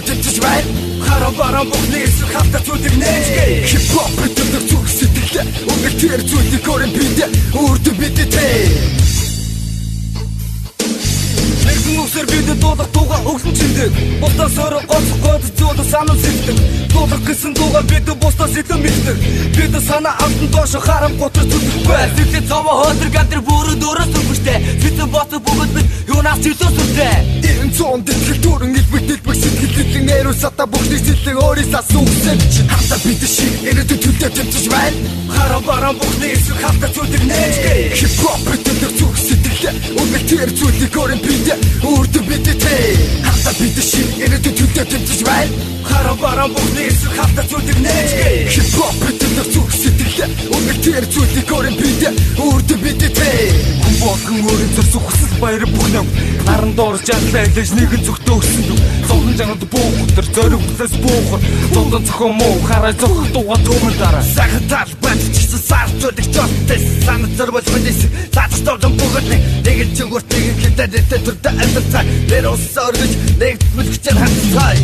Тэмцэж байна. Хараа бараа бүхнээс хавтаа зүдэг нээж. Хип-хоп гэдэг зүг сэтгэлээ. Үнэхээр зүдэг корен бидэ. Үрдэ бидтэй. Нэгэн үсэр бидэд дуулах дууга өглөн чиндэг. Бусдаас өөрөө гоцгоод зүүл санал сэлдэг. Дуулах гэсэн дууга бид бусдаас илүү мэддэг. Бид санаа автан доош харам готор зүтгэхгүй. Сэтгэл цаваа хөдөр гадар бүрэн дөрөс зүгтэй. Бид ботог бүгд бид юунаас ч илүү сүртэй. Энэ зон дэтгэл дөрөн илбэгдэл сэтгэлийн нэрусата бүхний сэтгэл өөрөөсөө сүгсэн. Хата бид шиг ирээдүйд төлөв тэмцэж байна. Хараа бараа бүхнээс хавтаа зүдэг нээж. Хип-хоп гэдэг зүг сэтгэлээ. Үнэхээр зүдэг корен бидэ. Үрдэ бидтэй. Хата бид шиг ирээдүйд төлөв тэмцэж байна. Хараа бараа бүхнээс хавтаа зүдэг нээж. Хип-хоп гэдэг зүг сэтгэлээ. Үнэхээр зүдэг корен бидэ. Үрдэ бидтэй. Болгон өөрийн зорьсон хүсэл баяр бүхнээ наран доорж ядлаа илэж нэгэн зүгтөө өссөн дүг зовлон жанад буухтар зориг хүлээс буухар зовлон зохион муу хараа зохих дууга төмөн дараа сахатал баччихсан сарцуулах жолтой санаа зорвол хүнээс цааш дордон бүгд нэг чигүүрт нэг хитадэтэй төрдө амьдцаа нэр усорж нэг мүлгчээр хатцай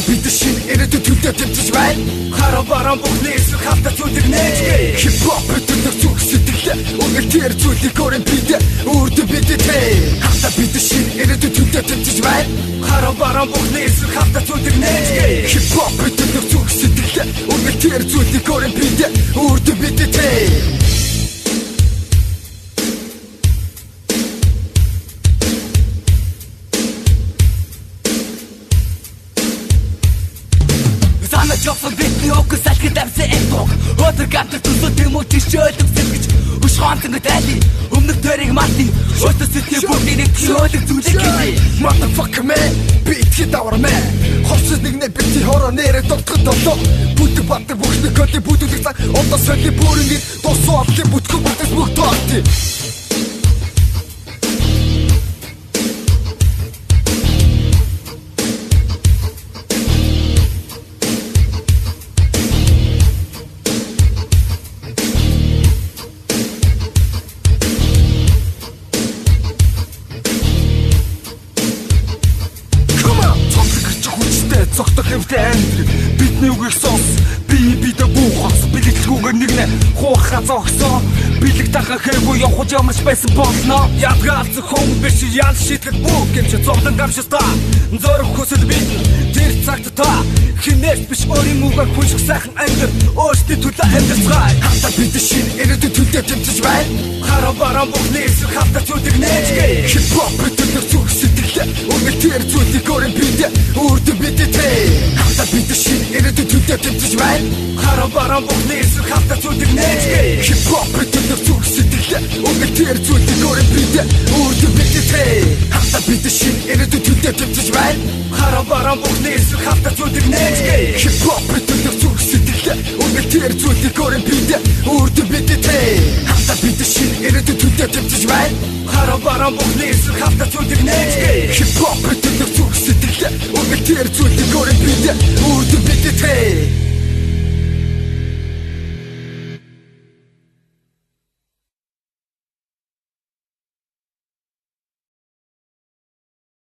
бид шиг ирээдүйд төлөв тэмцэж байна. Хараа бараа бүхнээс хавтаа зүдэг нээж. Хип-хоп гэдэг зүг сэтгэлээ. Үнэхээр зүдэг корен бидэ. Үрдэ бидтэй. Хавтаа бид шиг ирээдүйд төлөв тэмцэж байна. Хараа бараа бүхнээс хавтаа зүдэг нээж. Хип-хоп гэдэг зүг сэтгэлээ. Үнэхээр зүдэг корен бидэ. Үрдэ бидтэй. Жофон битний окс салхи давсан эпок Өдөр гадар төсөө тэмүүт шөөлөв сэлгэж Үш хоонтон дайли Өмнөх төрийг мартин Өстө сэтгий бүгдийг шөөлөв зүлэг гинэ Motherfucker man Битхи давар man Ховсыз нэгнэ бити хороо нэрэ дортгод долоо Бүдэг баттар бүхний көли бүдүүлэг цаг Одо сөли бүрэнгийн Досоо алхи бүтгэн бүтэс бүх тоорти Зогтох хэмтэй амтрик бидний үгийг сонс бидэ буухас бэлгэлгүйгээр нэгнэ хуухаа зогсоо бэлэг дахин хэргүй явах ямарч байсан болно ядгаалц хүн биш ял шийтгэл бүх гэмч зовлон гамшилтаа зориг хүсэл бид тэр цагт та хинээс биш өөрийн үгээр хүнших сайхан амьд өөрсдийн төлөө амьдцгаая хата бид шиг ирээдүйд төлөв тэмцэж байна хараа бараа бүхнээс хавтаа зүдэг нээж хип-хоп гэдэг зүг сэтгэлээ үнэхээр зүдэг корен бидэ үрдэ бидтэй хата бид шиг ирээдүйд төлөв тэмцэж байна хараа бараа бүхнээс хавтаа зүдэг нээж хип-хоп гэдэг зүг сэтгэлээ үнэхээр зүдэг корен бидэ үрдэ бидтэй хата бид шиг ирээдүйд төлөв тэмцэж байна хараа бараа бүхнээс хавтаа зүдэг нээж хип-хоп гэдэг зүг сэтгэлээ үнэхээр зүдэг корен бидэ үрдэ бидтэй хата бид шиг ирээдүйд төлөв тэмцэж байна хараа бараа бүхнээс хавтаа зүдэг нээж хип-хоп гэдэг зүг сэтгэлээ үнэхээр зүдэг корен бидэ үрдэ бидтэй